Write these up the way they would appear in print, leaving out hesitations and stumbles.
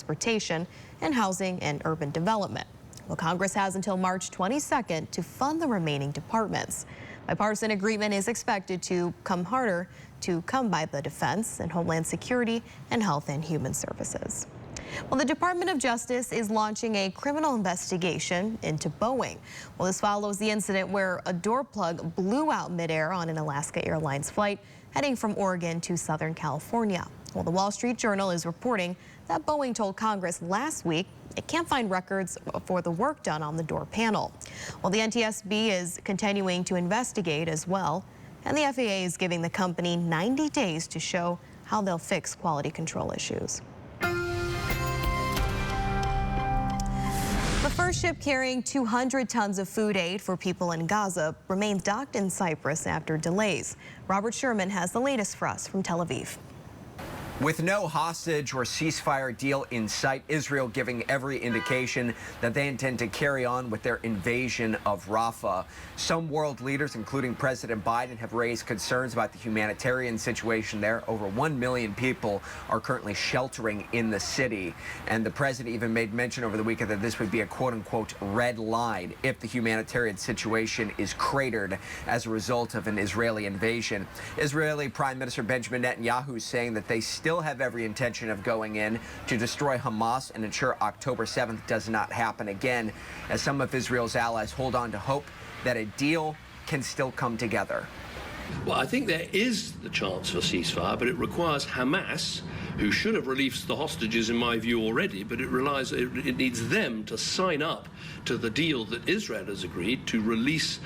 transportation, and housing and urban development. Well, Congress has until March 22nd to fund the remaining departments. Bipartisan agreement is expected to come by the Defense and Homeland Security and Health and Human Services. Well, the Department of Justice is launching a criminal investigation into Boeing. Well, this follows the incident where a door plug blew out midair on an Alaska Airlines flight heading from Oregon to Southern California. Well, the Wall Street Journal is reporting that Boeing told Congress last week it can't find records for the work done on the door panel. Well, the NTSB is continuing to investigate as well, and the FAA is giving the company 90 days to show how they'll fix quality control issues. The first ship carrying 200 tons of food aid for people in Gaza remains docked in Cyprus after delays. Robert Sherman has the latest for us from Tel Aviv. With no hostage or ceasefire deal in sight, Israel giving every indication that they intend to carry on with their invasion of Rafah. Some world leaders, including President Biden, have raised concerns about the humanitarian situation there. Over 1 million people are currently sheltering in the city. And the president even made mention over the weekend that this would be a quote-unquote red line if the humanitarian situation is cratered as a result of an Israeli invasion. Israeli Prime Minister Benjamin Netanyahu is saying that they still have every intention of going in to destroy Hamas and ensure October 7th does not happen again, as some of Israel's allies hold on to hope that a deal can still come together. Well, I think there is the chance for ceasefire, but it requires Hamas, who should have released the hostages in my view already, but it needs them to sign up to the deal that Israel has agreed to release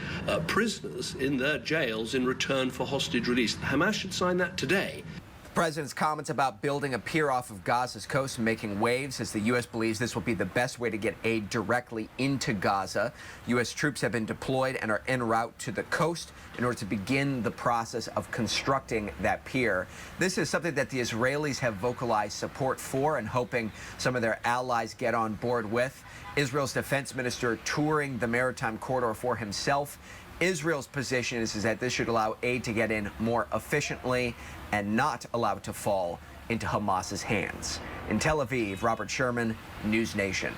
prisoners in their jails in return for hostage release. Hamas should sign that today. The president's comments about building a pier off of Gaza's coast and making waves as the U.S. believes this will be the best way to get aid directly into Gaza. U.S. troops have been deployed and are en route to the coast in order to begin the process of constructing that pier. This is something that the Israelis have vocalized support for and hoping some of their allies get on board with. Israel's defense minister touring the maritime corridor for himself. Israel's position is that this should allow aid to get in more efficiently and not allow it to fall into Hamas's hands. In Tel Aviv, Robert Sherman, News Nation.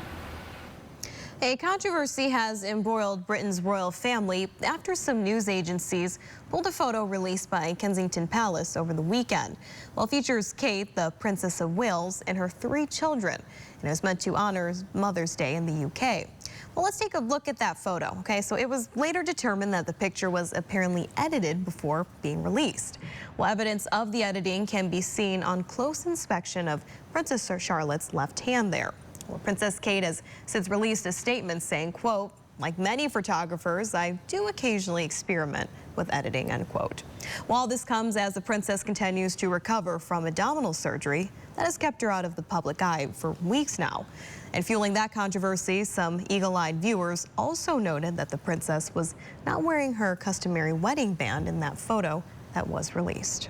A controversy has embroiled Britain's royal family after some news agencies pulled a photo released by Kensington Palace over the weekend. Well, it features Kate, the Princess of Wales, and her 3 children, and is meant to honor Mother's Day in the UK. Well, let's take a look at that photo. Okay, so it was later determined that the picture was apparently edited before being released. Well, evidence of the editing can be seen on close inspection of Princess Charlotte's left hand there. Well, Princess Kate has since released a statement saying, quote, "Like many photographers, I do occasionally experiment with editing," unquote. While this comes as the princess continues to recover from abdominal surgery that has kept her out of the public eye for weeks now. And fueling that controversy, some eagle-eyed viewers also noted that the princess was not wearing her customary wedding band in that photo that was released.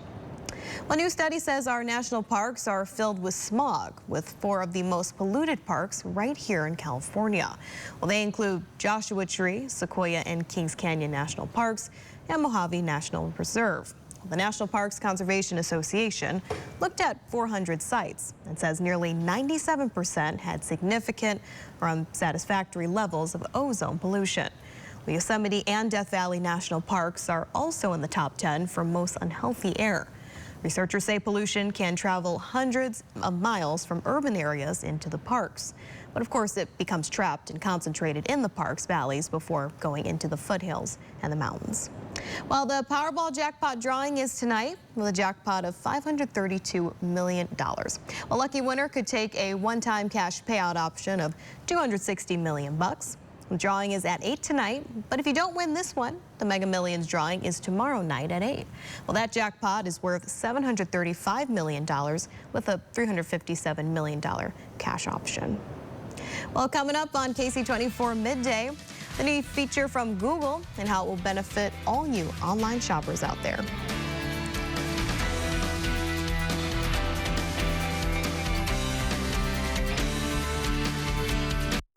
Well, a new study says our national parks are filled with smog, with 4 of the most polluted parks right here in California. Well, they include Joshua Tree, Sequoia and Kings Canyon National Parks, and Mojave National Reserve. The National Parks Conservation Association looked at 400 sites and says nearly 97% had significant or unsatisfactory levels of ozone pollution. Yosemite and Death Valley National Parks are also in the top 10 for most unhealthy air. Researchers say pollution can travel hundreds of miles from urban areas into the parks. But of course, it becomes trapped and concentrated in the park's valleys before going into the foothills and the mountains. Well, the Powerball jackpot drawing is tonight with a jackpot of $532 million. A lucky winner could take a one-time cash payout option of $260 million. The drawing is at 8 tonight, but if you don't win this one, the Mega Millions drawing is tomorrow night at 8. Well, that jackpot is worth $735 million with a $357 million cash option. Well, coming up on KC24 Midday, the new feature from Google and how it will benefit all you online shoppers out there.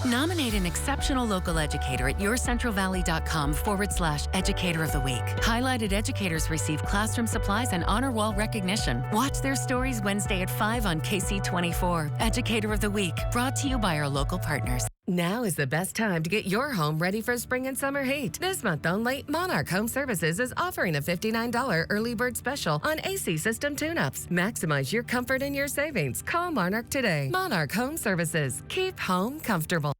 Nominate an exceptional local educator at yourcentralvalley.com/educator of the week. Highlighted educators receive classroom supplies and honor wall recognition. Watch their stories Wednesday at 5 on KC24. Educator of the Week, brought to you by our local partners. Now is the best time to get your home ready for spring and summer heat. This month only, Monarch Home Services is offering a $59 early bird special on AC system tune-ups. Maximize your comfort and your savings. Call Monarch today. Monarch Home Services. Keep home comfortable.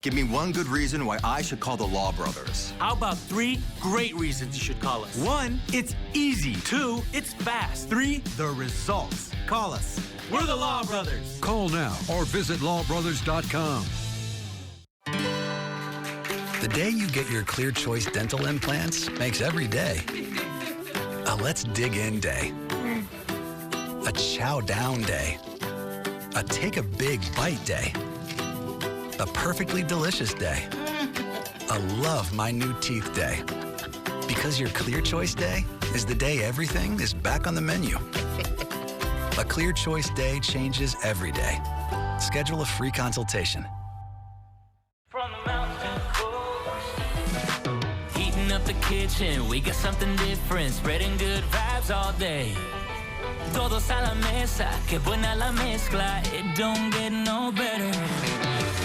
Give me one good reason why I should call the Law Brothers. How about 3 great reasons you should call us? 1, it's easy. 2, it's fast. 3, the results. Call us. We're the Law Brothers. Call now or visit lawbrothers.com. The day you get your Clear Choice dental implants makes every day a let's dig in day, a chow down day, a take a big bite day, a perfectly delicious day, a love my new teeth day. Because your Clear Choice day is the day everything is back on the menu. A Clear Choice day changes every day. Schedule a free consultation. From the mountain heating up the kitchen, we got something different, spreading good vibes all day. Todos a la mesa, que buena la mezcla, it don't get no better.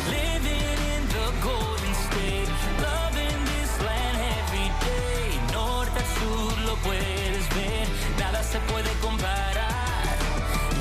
Living in the Golden State, loving this land every day. Norte a sur lo puedes ver, nada se puede comparar.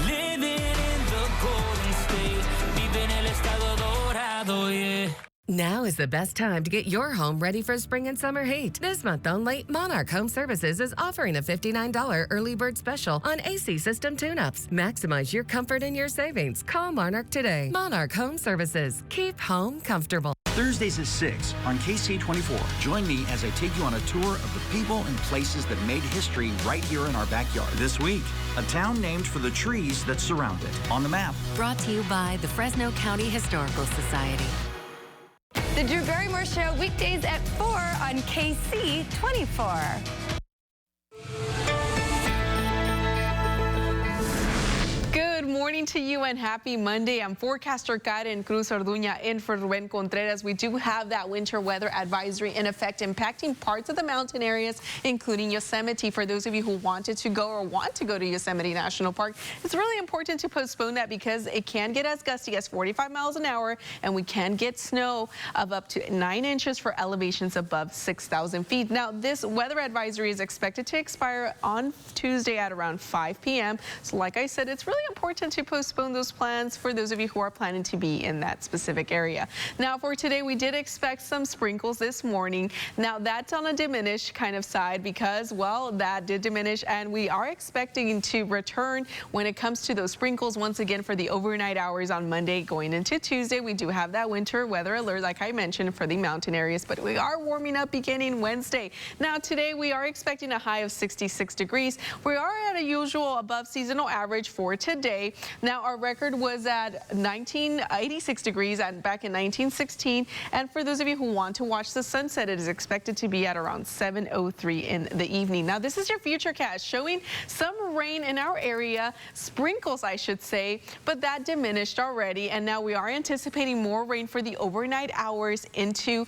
Living in the Golden State, vive en el estado dorado, yeah. Now is the best time to get your home ready for spring and summer heat. This month only, Monarch Home Services is offering a $59 early bird special on AC system tune-ups. Maximize your comfort and your savings. Call Monarch today. Monarch Home Services. Keep home comfortable. Thursdays at 6 on KC24. Join me as I take you on a tour of the people and places that made history right here in our backyard. This week, a town named for the trees that surround it. On the map. Brought to you by the Fresno County Historical Society. The Drew Barrymore Show, weekdays at 4 on KC24. Good morning to you and happy Monday. I'm forecaster Karen Cruz Orduña in for Ruben Contreras. We do have that winter weather advisory in effect, impacting parts of the mountain areas, including Yosemite. For those of you who wanted to go or want to go to Yosemite National Park, it's really important to postpone that because it can get as gusty as 45 miles an hour, and we can get snow of up to 9 inches for elevations above 6,000 feet. Now, this weather advisory is expected to expire on Tuesday at around 5 p.m. So like I said, it's really important to postpone those plans for those of you who are planning to be in that specific area. Now, for today, we did expect some sprinkles this morning. Now, that's on a diminished kind of side because, well, that did diminish, and we are expecting to return when it comes to those sprinkles once again for the overnight hours on Monday going into Tuesday. We do have that winter weather alert, like I mentioned, for the mountain areas, but we are warming up beginning Wednesday. Now, today, we are expecting a high of 66 degrees. We are at a usual above seasonal average for today. Now, our record was at 86 degrees back in 1916. And for those of you who want to watch the sunset, it is expected to be at around 7:03 in the evening. Now, this is your futurecast showing some rain in our area, sprinkles, I should say, but that diminished already. And now we are anticipating more rain for the overnight hours into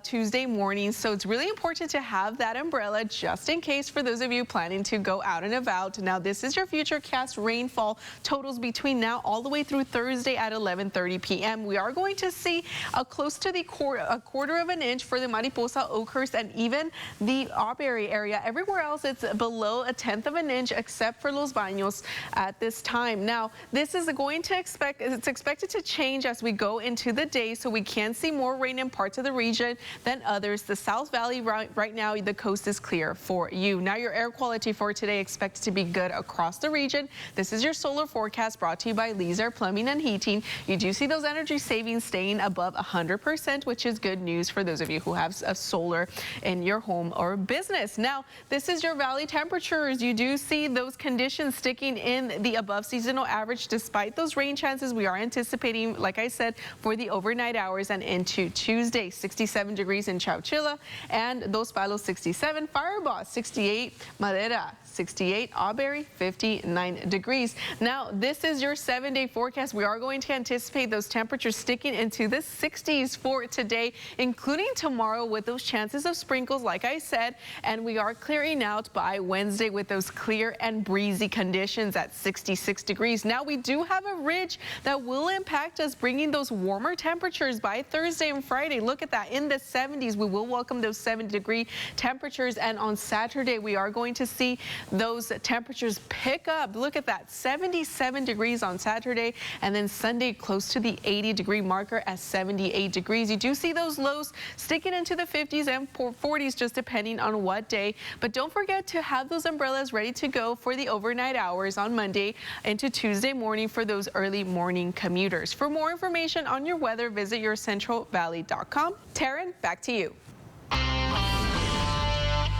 Tuesday morning. So it's really important to have that umbrella just in case for those of you planning to go out and about. Now, this is your futurecast rainfall totals between now all the way through Thursday at 11:30 p.m. We are going to see close to a quarter of an inch for the Mariposa, Oakhurst, and even the Auberry area. Everywhere else, it's below a 1/10 of an inch, except for Los Baños at this time. Now, this is going to it's expected to change as we go into the day, so we can see more rain in parts of the region than others. The South Valley right now, the coast is clear for you. Now, your air quality for today expected to be good across the region. This is your solar forecast. forecast brought to you by Leeser Plumbing and Heating. You do see those energy savings staying above 100%, which is good news for those of you who have a solar in your home or business. Now, this is your valley temperatures. You do see those conditions sticking in the above seasonal average despite those rain chances. We are anticipating, like I said, for the overnight hours and into Tuesday. 67 degrees in Chowchilla and Dos Palos 67, Firebaugh 68, Madera 68, Auberry 59 degrees. Now, this is your 7-day forecast. We are going to anticipate those temperatures sticking into the 60s for today, including tomorrow with those chances of sprinkles, like I said, and we are clearing out by Wednesday with those clear and breezy conditions at 66 degrees. Now, we do have a ridge that will impact us, bringing those warmer temperatures by Thursday and Friday. Look at that, in the 70s. We will welcome those 70-degree temperatures, and on Saturday, we are going to see those temperatures pick up. Look at that, 77 degrees on Saturday, and then Sunday close to the 80-degree marker at 78 degrees. You do see those lows sticking into the 50s and 40s, just depending on what day. But don't forget to have those umbrellas ready to go for the overnight hours on Monday into Tuesday morning for those early morning commuters. For more information on your weather, visit yourcentralvalley.com. Taryn, back to you.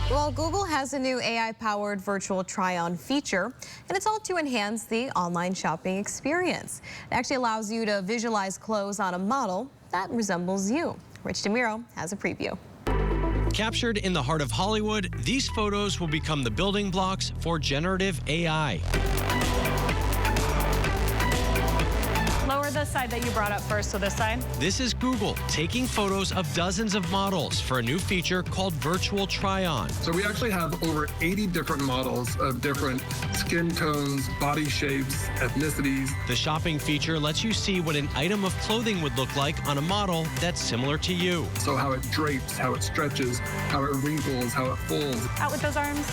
Well, Google has a new AI-powered virtual try-on feature, and it's all to enhance the online shopping experience. It actually allows you to visualize clothes on a model that resembles you. Rich DeMiro has a preview. Captured in the heart of Hollywood, these photos will become the building blocks for generative AI. Lower the side that you brought up first, so this side. This is Google taking photos of dozens of models for a new feature called Virtual Try-On. So we actually have over 80 different models of different skin tones, body shapes, ethnicities. The shopping feature lets you see what an item of clothing would look like on a model that's similar to you. So how it drapes, how it stretches, how it wrinkles, how it folds. Out with those arms.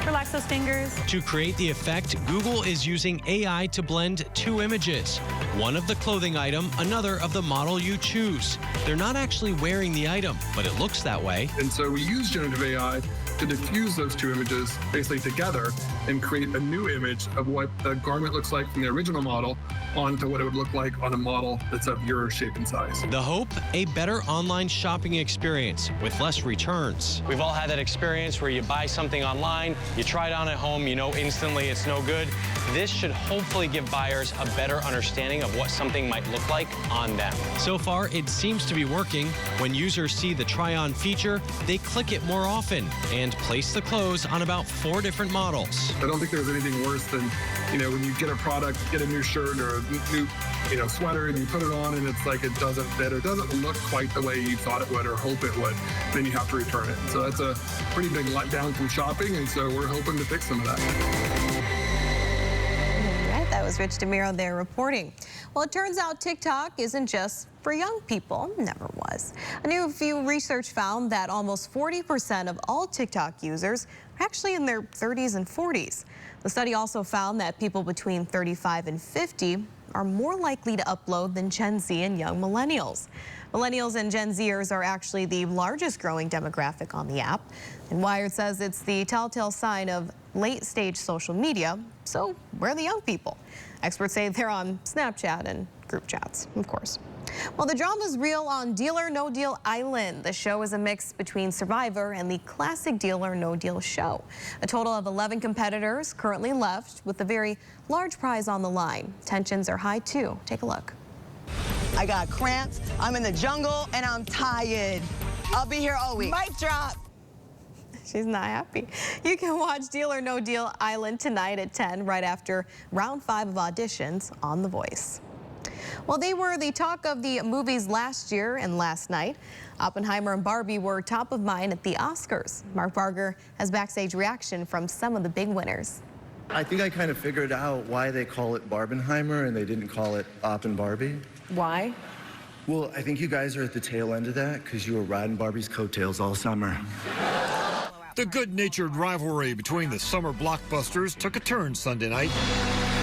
Relax those fingers. To create the effect, Google is using AI to blend two images. One of the clothing item, another of the model you choose. They're not actually wearing the item, but it looks that way. And so we use generative AI to diffuse those two images basically together and create a new image of what the garment looks like from the original model onto what it would look like on a model that's of your shape and size. The hope? A better online shopping experience with less returns. We've all had that experience where you buy something online, you try it on at home, you know instantly it's no good. This should hopefully give buyers a better understanding of what something might look like on them. So far, it seems to be working. When users see the try-on feature, they click it more often and place the clothes on about 4 different models. I don't think there's anything worse than, when you get a product, get a new shirt or a new, sweater, and you put it on and it's like it doesn't fit or doesn't look quite the way you thought it would or hope it would. Then you have to return it. So that's a pretty big letdown from shopping, and so we're hoping to fix some of that. That was Rich DeMiro there reporting. Well, it turns out TikTok isn't just for young people. Never was. A new research found that almost 40% of all TikTok users are actually in their 30s and 40s. The study also found that people between 35 and 50 are more likely to upload than Gen Z and young millennials. Millennials and Gen Zers are actually the largest growing demographic on the app. And Wired says it's the telltale sign of late-stage social media, so where are the young people? Experts say they're on Snapchat and group chats, of course. Well, the drama's real on Deal or No Deal Island. The show is a mix between Survivor and the classic Deal or No Deal show. A total of 11 competitors currently left with a very large prize on the line. Tensions are high, too. Take a look. I got cramps, I'm in the jungle, and I'm tired. I'll be here all week. Mic drop. She's not happy. You can watch Deal or No Deal Island tonight at 10, right after round 5 of auditions on The Voice. Well, they were the talk of the movies last year and last night. Oppenheimer and Barbie were top of mind at the Oscars. Mark Barger has backstage reaction from some of the big winners. I think I kind of figured out why they call it Barbenheimer and they didn't call it Opp and Barbie. Why? Well, I think you guys are at the tail end of that because you were riding Barbie's coattails all summer. The good-natured rivalry between the summer blockbusters took a turn Sunday night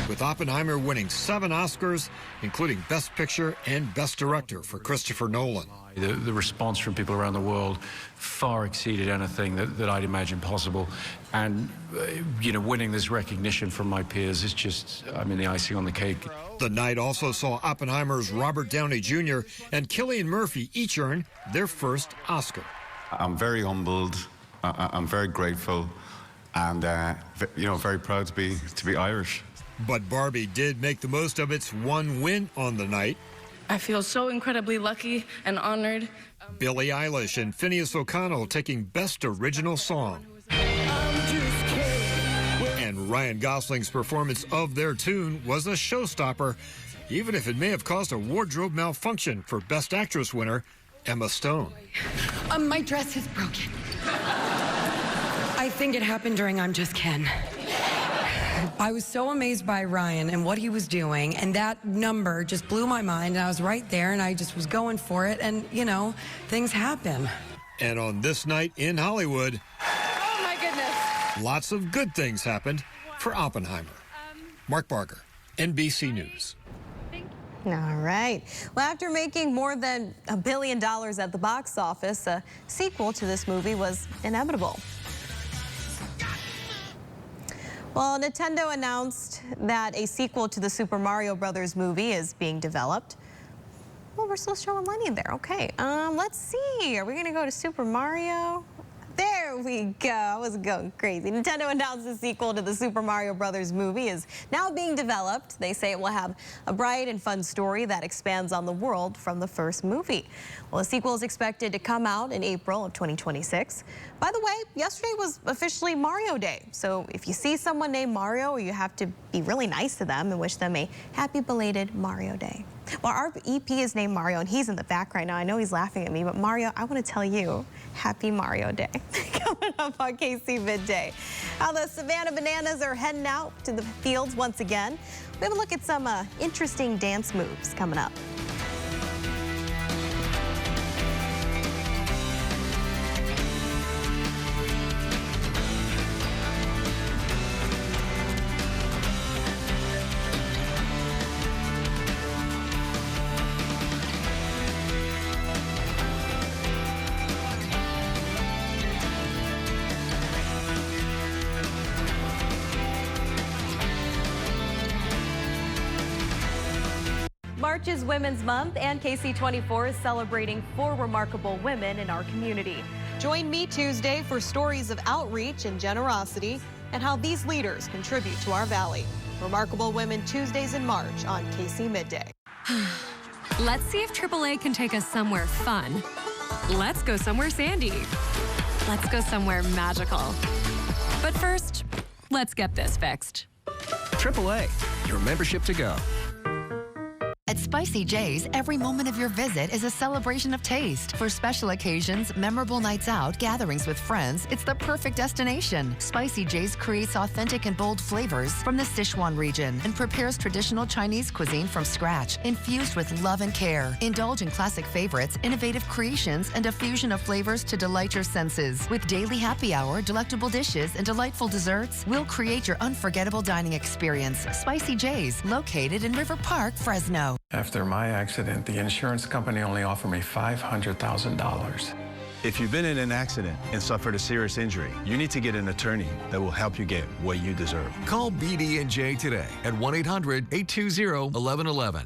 with Oppenheimer winning 7 Oscars, including Best Picture and Best Director for Christopher Nolan. The response from people around the world far exceeded anything that I'd imagined possible. And, winning this recognition from my peers is just, the icing on the cake. The night also saw Oppenheimer's Robert Downey Jr. and Cillian Murphy each earn their first Oscar. I'm very humbled. I'm very grateful, and very proud to be Irish. But Barbie did make the most of its one win on the night. I feel so incredibly lucky and honored. Billie Eilish and Phineas O'Connell taking Best Original Song. And Ryan Gosling's performance of their tune was a showstopper, even if it may have caused a wardrobe malfunction for Best Actress winner Emma Stone. My dress is broken. I think it happened during I'm Just Ken. I was so amazed by Ryan and what he was doing, and that number just blew my mind, and I was right there, and I just was going for it, and, things happen. And on this night in Hollywood, oh, my goodness, lots of good things happened for Oppenheimer. Mark Barker, NBC News. All right. Well, after making more than $1 billion at the box office, a sequel to this movie was inevitable. Well, Nintendo announced that a sequel to the Super Mario Brothers movie is being developed. Well, we're still showing money there. Okay, let's see. Are we going to go to Super Mario? There we go. I was going crazy. Nintendo announced the sequel to the Super Mario Brothers movie is now being developed. They say it will have a bright and fun story that expands on the world from the first movie. Well, the sequel is expected to come out in April of 2026. By the way, yesterday was officially Mario Day. So if you see someone named Mario, you have to be really nice to them and wish them a happy belated Mario Day. Well, our EP is named Mario, and he's in the back right now. I know he's laughing at me, but Mario, I want to tell you, happy Mario Day. Coming up on KC Midday. How the Savannah Bananas are heading out to the fields once again. We have a look at some interesting dance moves coming up. March is Women's Month, and KC24 is celebrating 4 remarkable women in our community. Join me Tuesday for stories of outreach and generosity and how these leaders contribute to our valley. Remarkable Women Tuesdays in March on KC Midday. Let's see if AAA can take us somewhere fun. Let's go somewhere sandy. Let's go somewhere magical. But first, let's get this fixed. AAA, your membership to go. At Spicy J's, every moment of your visit is a celebration of taste. For special occasions, memorable nights out, gatherings with friends, it's the perfect destination. Spicy J's creates authentic and bold flavors from the Sichuan region and prepares traditional Chinese cuisine from scratch, infused with love and care. Indulge in classic favorites, innovative creations, and a fusion of flavors to delight your senses. With daily happy hour, delectable dishes, and delightful desserts, we'll create your unforgettable dining experience. Spicy J's, located in River Park, Fresno. After my accident, the insurance company only offered me $500,000. If you've been in an accident and suffered a serious injury, you need to get an attorney that will help you get what you deserve. Call BD&J today at 1-800-820-1111.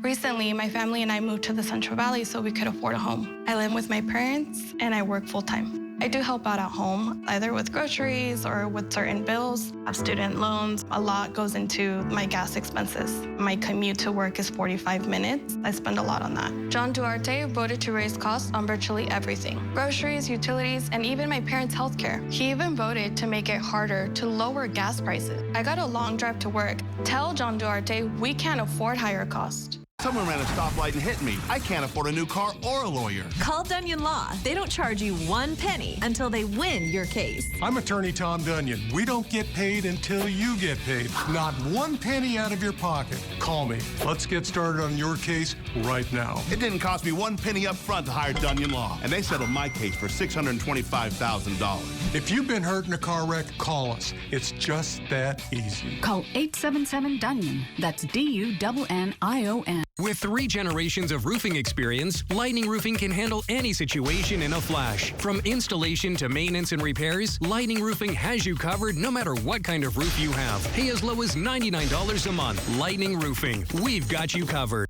Recently, my family and I moved to the Central Valley so we could afford a home. I live with my parents, and I work full-time. I do help out at home, either with groceries or with certain bills. I have student loans. A lot goes into my gas expenses. My commute to work is 45 minutes. I spend a lot on that. John Duarte voted to raise costs on virtually everything. Groceries, utilities, and even my parents' health care. He even voted to make it harder to lower gas prices. I got a long drive to work. Tell John Duarte we can't afford higher costs. Someone ran a stoplight and hit me. I can't afford a new car or a lawyer. Call Dunyon Law. They don't charge you 1 penny until they win your case. I'm attorney Tom Dunyon. We don't get paid until you get paid. Not 1 penny out of your pocket. Call me. Let's get started on your case right now. It didn't cost me 1 penny up front to hire Dunyon Law, and they settled my case for $625,000. If you've been hurt in a car wreck, call us. It's just that easy. Call 877-DUNYON. That's DUNNION. With 3 generations of roofing experience, Lightning Roofing can handle any situation in a flash. From installation to maintenance and repairs, Lightning Roofing has you covered no matter what kind of roof you have. Pay as low as $99 a month. Lightning Roofing. We've got you covered.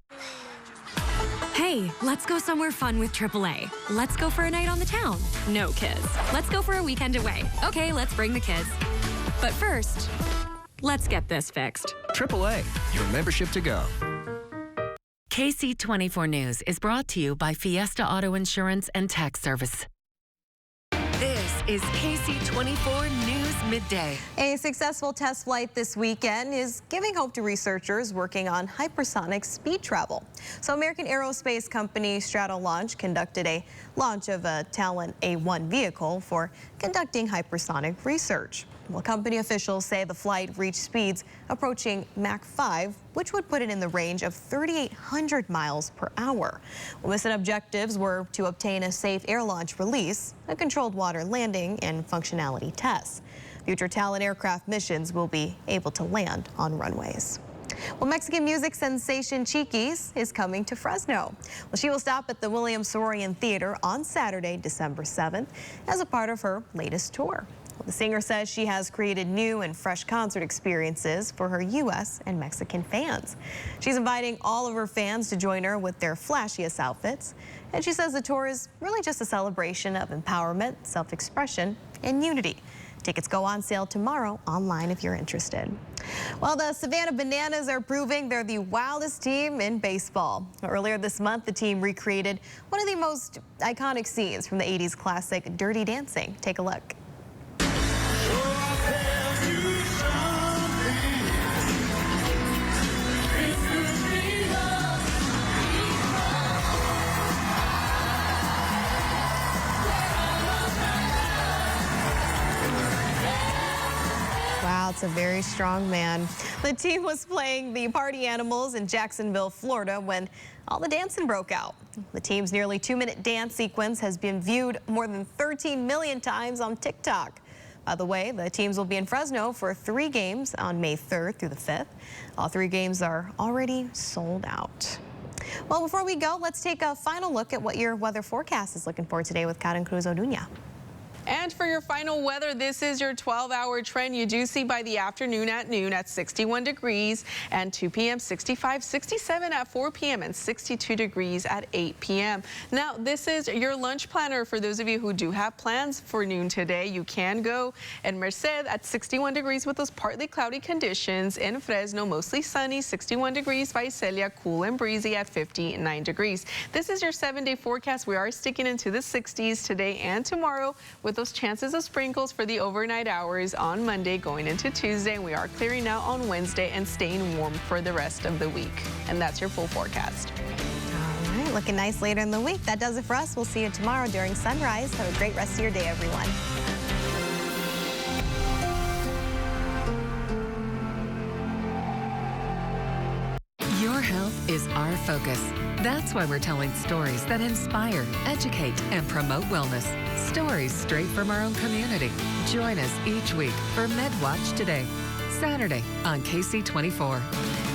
Hey, let's go somewhere fun with AAA. Let's go for a night on the town. No kids. Let's go for a weekend away. Okay, let's bring the kids. But first, let's get this fixed. AAA, your membership to go. KC24 News is brought to you by Fiesta Auto Insurance and Tax Service. This is KC24 News Midday. A successful test flight this weekend is giving hope to researchers working on hypersonic speed travel. So American aerospace company Stratolaunch conducted a launch of a Talon A1 vehicle for conducting hypersonic research. Well, company officials say the flight reached speeds approaching Mach 5, which would put it in the range of 3,800 miles per hour. Well, mission objectives were to obtain a safe air launch release, a controlled water landing, and functionality tests. Future Talon aircraft missions will be able to land on runways. Well, Mexican music sensation Chiquis is coming to Fresno. Well, she will stop at the William Saroyan Theater on Saturday, December 7th, as a part of her latest tour. The singer says she has created new and fresh concert experiences for her U.S. and Mexican fans. She's inviting all of her fans to join her with their flashiest outfits. And she says the tour is really just a celebration of empowerment, self-expression, and unity. Tickets go on sale tomorrow online if you're interested. Well, the Savannah Bananas are proving they're the wildest team in baseball. Earlier this month, the team recreated one of the most iconic scenes from the 80s classic Dirty Dancing. Take a look. Wow, it's a very strong man. The team was playing the Party Animals in Jacksonville, Florida, when all the dancing broke out. The team's nearly 2-minute dance sequence has been viewed more than 13 million times on TikTok. By the way, the teams will be in Fresno for 3 games on May 3rd through the 5th. All 3 games are already sold out. Well, before we go, let's take a final look at what your weather forecast is looking for today with Karen Cruz Oduña. And for your final weather, this is your 12-hour trend. You do see by the afternoon at noon at 61 degrees and 2 p.m. 65, 67 at 4 p.m. and 62 degrees at 8 p.m. Now, this is your lunch planner for those of you who do have plans for noon today. You can go in Merced at 61 degrees with those partly cloudy conditions. In Fresno, mostly sunny, 61 degrees. Visalia, cool and breezy at 59 degrees. This is your 7-day forecast. We are sticking into the 60s today and tomorrow with those chances of sprinkles for the overnight hours on Monday going into Tuesday. And we are clearing out on Wednesday and staying warm for the rest of the week. And that's your full forecast. All right, looking nice later in the week. That does it for us. We'll see you tomorrow during sunrise. Have a great rest of your day, everyone. Your health is our focus. That's why we're telling stories that inspire, educate, and promote wellness. Stories straight from our own community. Join us each week for MedWatch Today, Saturday on KC24.